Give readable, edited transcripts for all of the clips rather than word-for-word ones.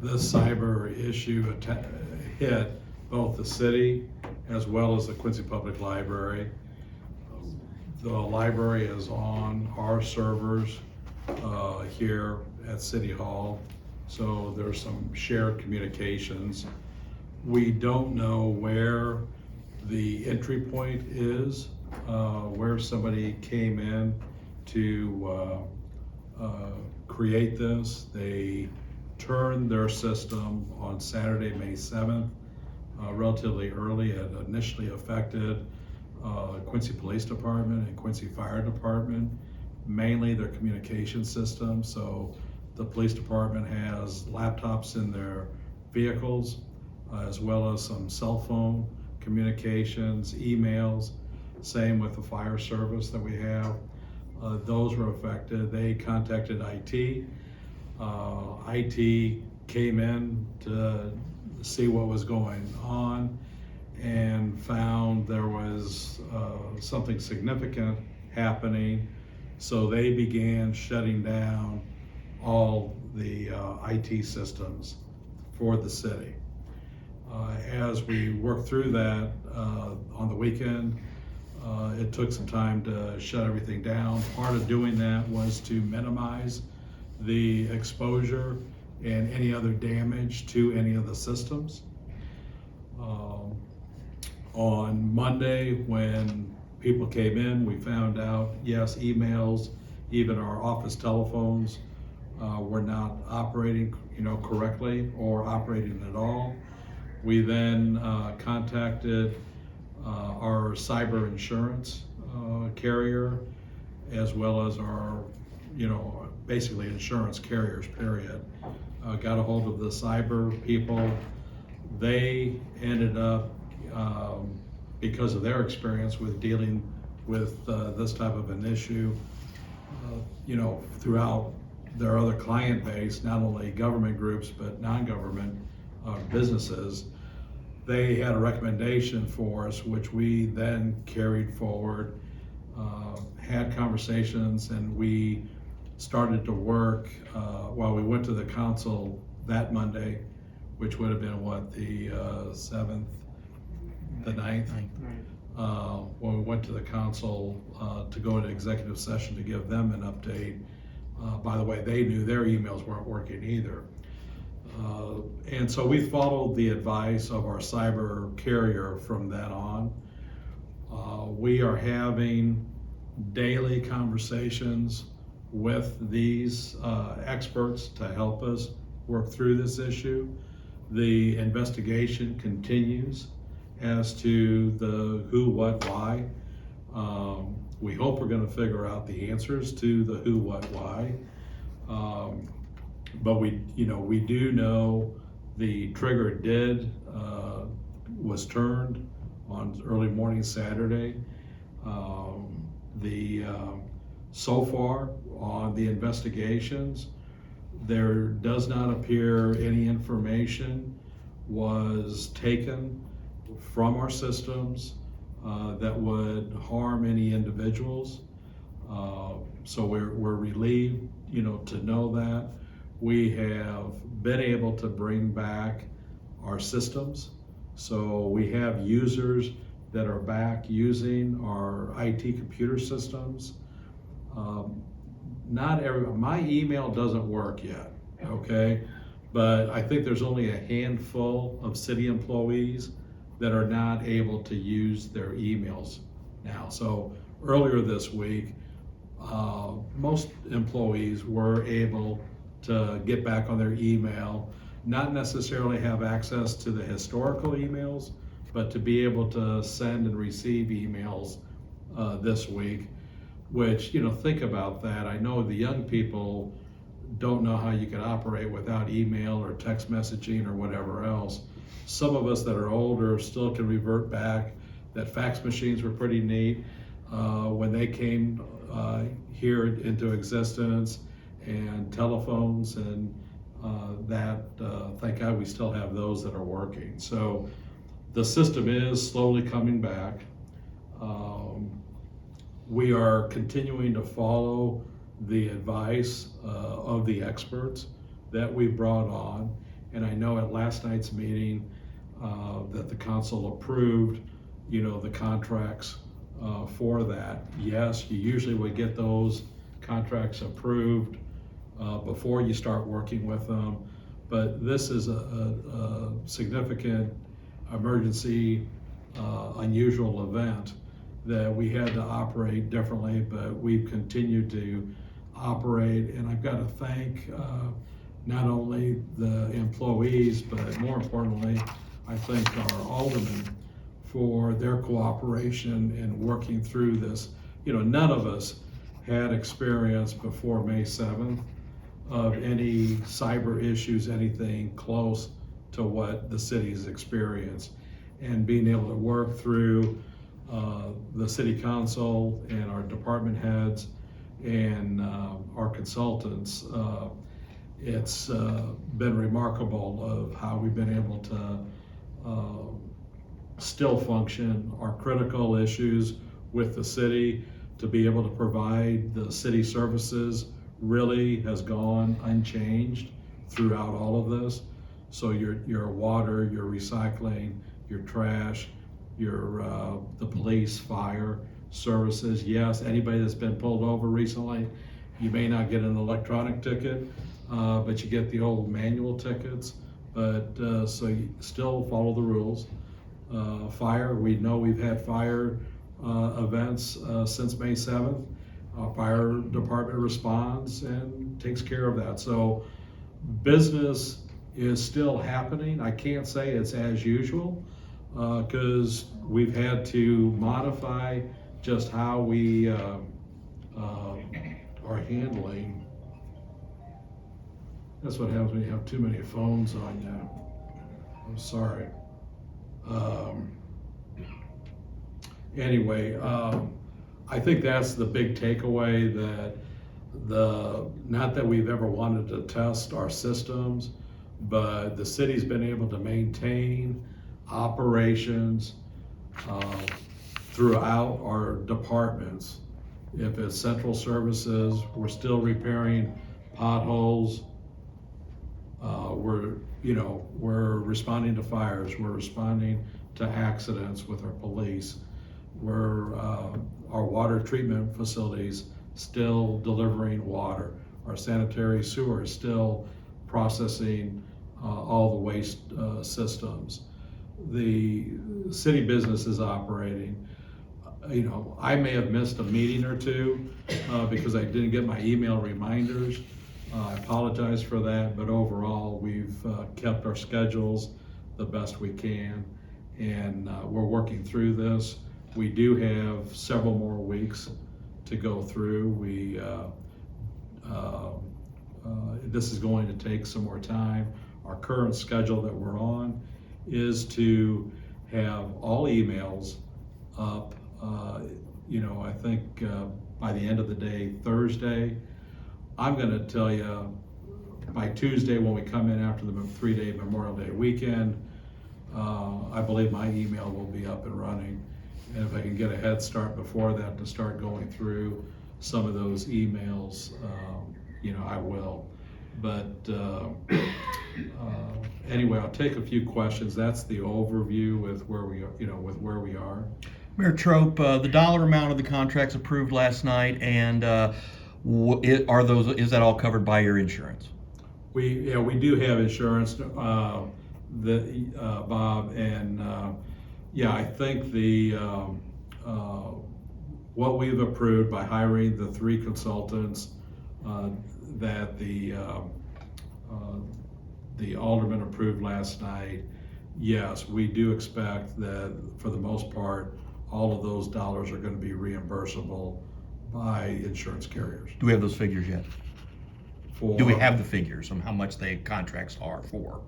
this cyber issue hit both the city as well as the Quincy Public Library. The library is on our servers here at City Hall, so there's some shared communications. We don't know where the entry point is, where somebody came in to create this. They turned their system on Saturday, May 7th, relatively early. It initially affected Quincy Police Department and Quincy Fire Department, mainly their communication system. So the police department has laptops in their vehicles, as well as some cell phone communications, emails. Same with the fire service that we have. Those were affected. They contacted IT. IT came in to see what was going on and found there was something significant happening. So they began shutting down all the IT systems for the city. As we worked through that on the weekend, it took some time to shut everything down. Part of doing that was to minimize the exposure and any other damage to any of the systems. On Monday, when people came in, we found out, yes, emails, even our office telephones were not operating, correctly or operating at all. We then contacted our cyber insurance carrier, as well as our, basically insurance carriers, period. Got a hold of the cyber people. They ended up, because of their experience with dealing with this type of an issue, throughout their other client base, not only government groups, but non-government businesses, they had a recommendation for us, which we then carried forward, had conversations, and we started to work while we went to the council that Monday, which would have been the 7th, the 9th. When we went to the council to go into executive session to give them an update. By the way, they knew their emails weren't working either. And so we followed the advice of our cyber carrier from then on. We are having daily conversations with these experts to help us work through this issue. The investigation continues as to the who, what, why. We hope we're going to figure out the answers to the who, what, why. But we do know the trigger was turned on early morning Saturday. So far on the investigations, there does not appear any information was taken from our systems that would harm any individuals. So we're relieved, to know that. We have been able to bring back our systems. So we have users that are back using our IT computer systems. My email doesn't work yet, okay? But I think there's only a handful of city employees that are not able to use their emails now. So earlier this week, most employees were able to get back on their email, not necessarily have access to the historical emails, but to be able to send and receive emails this week, which, think about that. I know the young people don't know how you can operate without email or text messaging or whatever else. Some of us that are older still can revert back that fax machines were pretty neat when they came here into existence, and telephones, and thank God we still have those that are working. So the system is slowly coming back. We are continuing to follow the advice of the experts that we brought on, And I know at last night's meeting that the council approved, the contracts for that. Yes, you usually would get those contracts approved before you start working with them, but this is a significant emergency, unusual event that we had to operate differently, but we've continued to operate. And I've got to thank not only the employees, but more importantly, I thank our aldermen for their cooperation in working through this. None of us had experience before May 7th of any cyber issues, anything close to what the city's experienced. And being able to work through the city council and our department heads and our consultants, it's been remarkable of how we've been able to still function our critical issues with the city, to be able to provide the city services really has gone unchanged throughout all of this. So your water, your recycling, your trash, the police, fire services. Yes, anybody that's been pulled over recently, you may not get an electronic ticket, but you get the old manual tickets. But so you still follow the rules. Fire, we know we've had fire events since May 7th. Fire department responds and takes care of that. So business is still happening. I can't say it's as usual because we've had to modify just how we are handling. That's what happens when you have too many phones on you. I'm sorry. Anyway, I think that's the big takeaway, that not that we've ever wanted to test our systems, but the city's been able to maintain operations throughout our departments. If it's central services, we're still repairing potholes. We're responding to fires. We're responding to accidents with our police. Our water treatment facilities still delivering water. Our sanitary sewer is still processing all the waste systems. The city business is operating. I may have missed a meeting or two because I didn't get my email reminders. I apologize for that, but overall, we've kept our schedules the best we can, and we're working through this. We do have several more weeks to go through. This is going to take some more time. Our current schedule that we're on is to have all emails up, I think by the end of the day, Thursday. I'm gonna tell you, by Tuesday when we come in after the 3-day Memorial Day weekend, I believe my email will be up and running. And if I can get a head start before that to start going through some of those emails, I will. But anyway, I'll take a few questions. That's the overview with where we are. Mayor Troup, the dollar amount of the contracts approved last night, and is that all covered by your insurance? We do have insurance, Bob, and I think what we've approved by hiring the 3 consultants that the alderman approved last night, yes, we do expect that for the most part, all of those dollars are going to be reimbursable by insurance carriers. Do we have those figures yet? Do we have the figures on how much the contracts are for?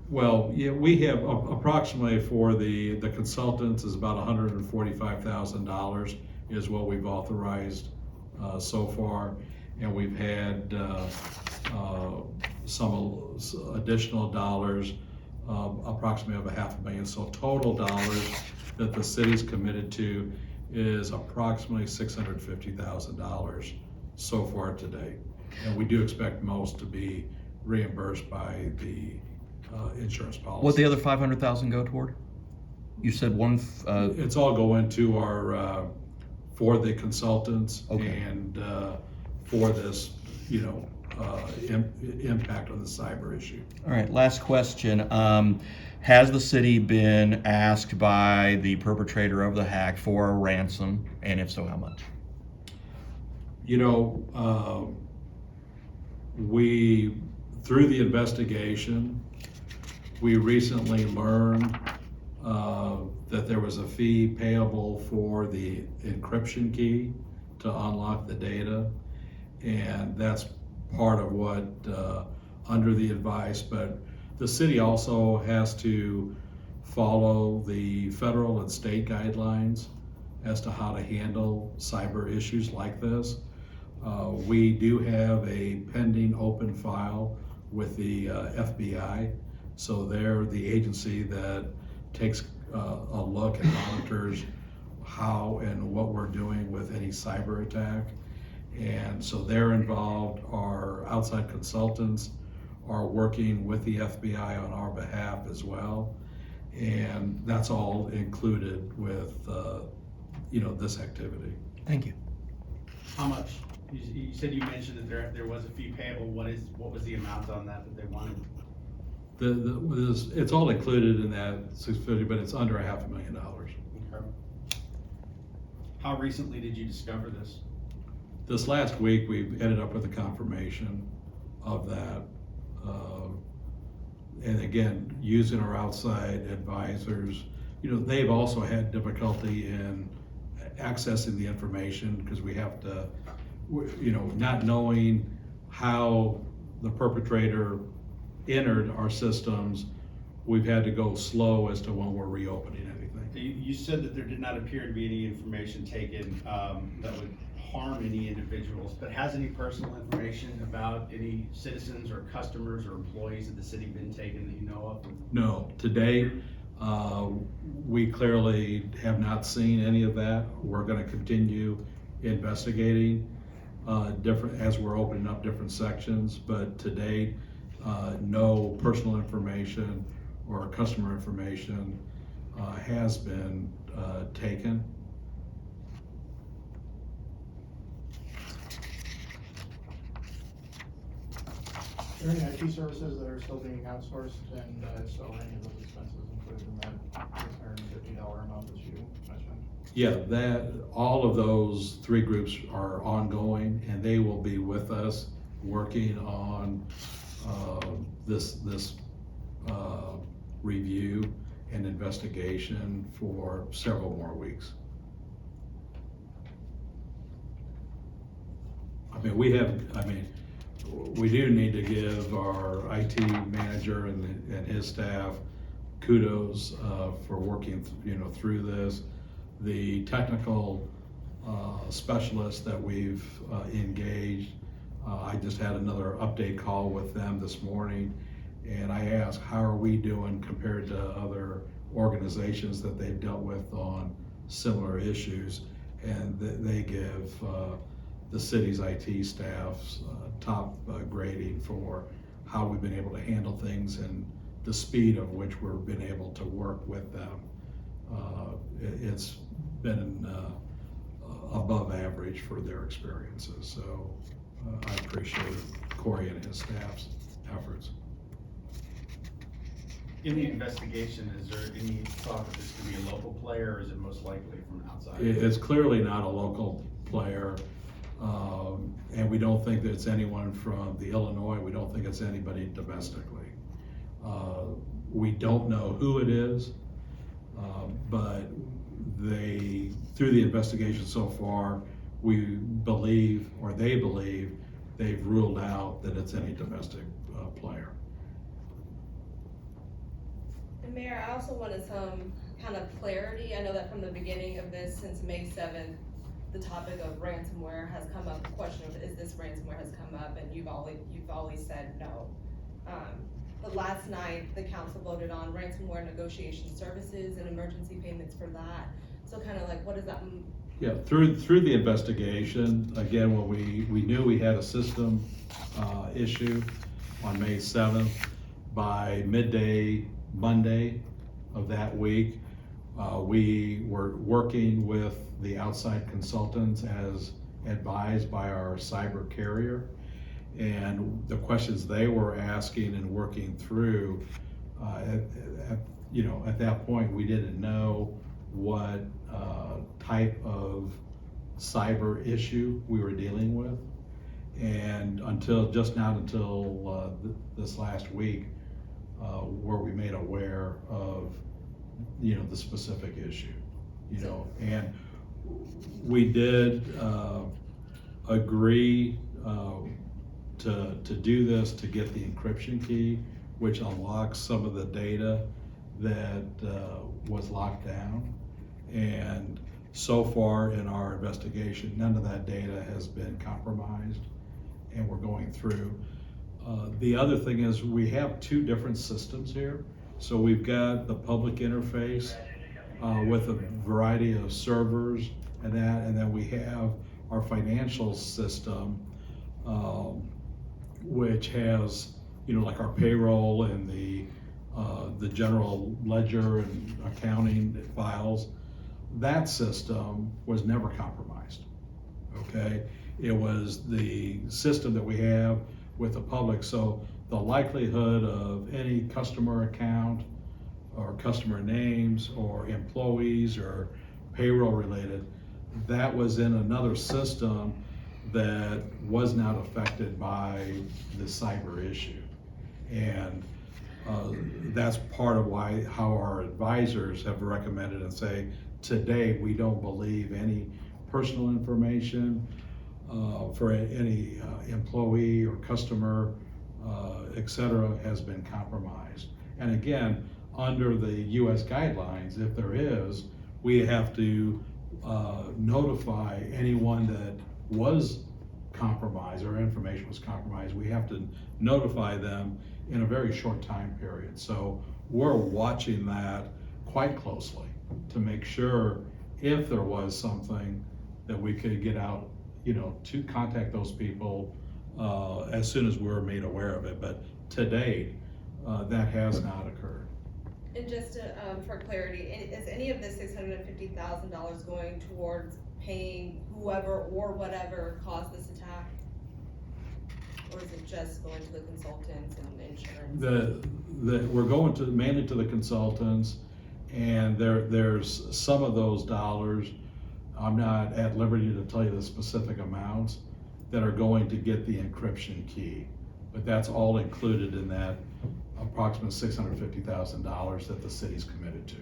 Well, yeah, we have approximately for the consultants is about $145,000 is what we've authorized so far, and we've had some additional dollars, approximately of $500,000. So total dollars that the city's committed to is approximately $650,000 so far to date. And we do expect most to be reimbursed by the insurance policy. What the other 500,000 go toward? You said one. It's all going to our for the consultants Okay. and for this, impact on the cyber issue. All right, last question. Has the city been asked by the perpetrator of the hack for a ransom, and if so, how much? We, through the investigation, we recently learned that there was a fee payable for the encryption key to unlock the data. And that's part of what, under the advice, but the city also has to follow the federal and state guidelines as to how to handle cyber issues like this. We do have a pending open file with the FBI. So they're the agency that takes a look and monitors how and what we're doing with any cyber attack. And so they're involved. Our outside consultants are working with the FBI on our behalf as well. And that's all included with, this activity. Thank you. How much? You said you mentioned that there was a fee payable. What was the amount on that they wanted? It's all included in that 650, but it's under $500,000. Okay. How recently did you discover this? This last week, we ended up with a confirmation of that. And again, using our outside advisors, they've also had difficulty in accessing the information because we have to, not knowing how the perpetrator entered our systems, we've had to go slow as to when we're reopening anything. You said that there did not appear to be any information taken that would harm any individuals, but has any personal information about any citizens or customers or employees of the city been taken that you know of? No, to date, we clearly have not seen any of that. We're going to continue investigating as we're opening up different sections, but to date, no personal information or customer information has been taken. Are there any IT services that are still being outsourced, and if so, any of those expenses included in that $650 amount that you mentioned? Yeah, all of those three groups are ongoing, and they will be with us working on this review and investigation for several more weeks. We do need to give our IT manager and his staff kudos for working, through this. The technical specialists that we've engaged, I just had another update call with them this morning, and I asked, how are we doing compared to other organizations that they've dealt with on similar issues? And they give the city's IT staff's top grading for how we've been able to handle things and the speed of which we've been able to work with them. It's been above average for their experiences, so I appreciate Corey and his staff's efforts. In the investigation, is there any thought that this could be a local player, or is it most likely from outside? It's clearly not a local player, and we don't think that it's anyone from the Illinois. We don't think it's anybody domestically. We don't know who it is, but through the investigation so far, we believe, or they believe, they've ruled out that it's any domestic player. And Mayor, I also wanted some kind of clarity. I know that from the beginning of this, since May 7th, the topic of ransomware has come up. The question of is this ransomware has come up, and you've always said no. But last night, the council voted on ransomware negotiation services and emergency payments for that. So kind of like, what does that mean? Yeah, through the investigation, again, when we knew we had a system issue on May 7th, by midday Monday of that week, we were working with the outside consultants as advised by our cyber carrier. And the questions they were asking and working through, at that point, we didn't know what type of cyber issue we were dealing with. And until this last week, where we made aware of, the specific issue, and we did agree to do this, to get the encryption key, which unlocks some of the data that was locked down. And so far in our investigation, none of that data has been compromised, and we're going through. The other thing is we have two different systems here. So we've got the public interface with a variety of servers and then we have our financial system, which has, like our payroll and the general ledger and accounting files. That system was never compromised, okay? It was the system that we have with the public, so the likelihood of any customer account or customer names or employees or payroll related, that was in another system that was not affected by the cyber issue. And that's part of how our advisors have recommended and say, today we don't believe any personal information for any employee or customer, et cetera, has been compromised. And again, under the US guidelines, if there is, we have to notify anyone that was compromised or information was compromised. We have to notify them in a very short time period. So we're watching that quite closely to make sure if there was something that we could get out, to contact those people as soon as we're made aware of it. But to date, that has not occurred. And just for clarity, is any of the $650,000 going towards paying whoever or whatever caused this attack? Or is it just going to the consultants and insurance? We're going mainly to the consultants, and there's some of those dollars, I'm not at liberty to tell you the specific amounts, that are going to get the encryption key. But that's all included in that approximate $650,000 that the city's committed to.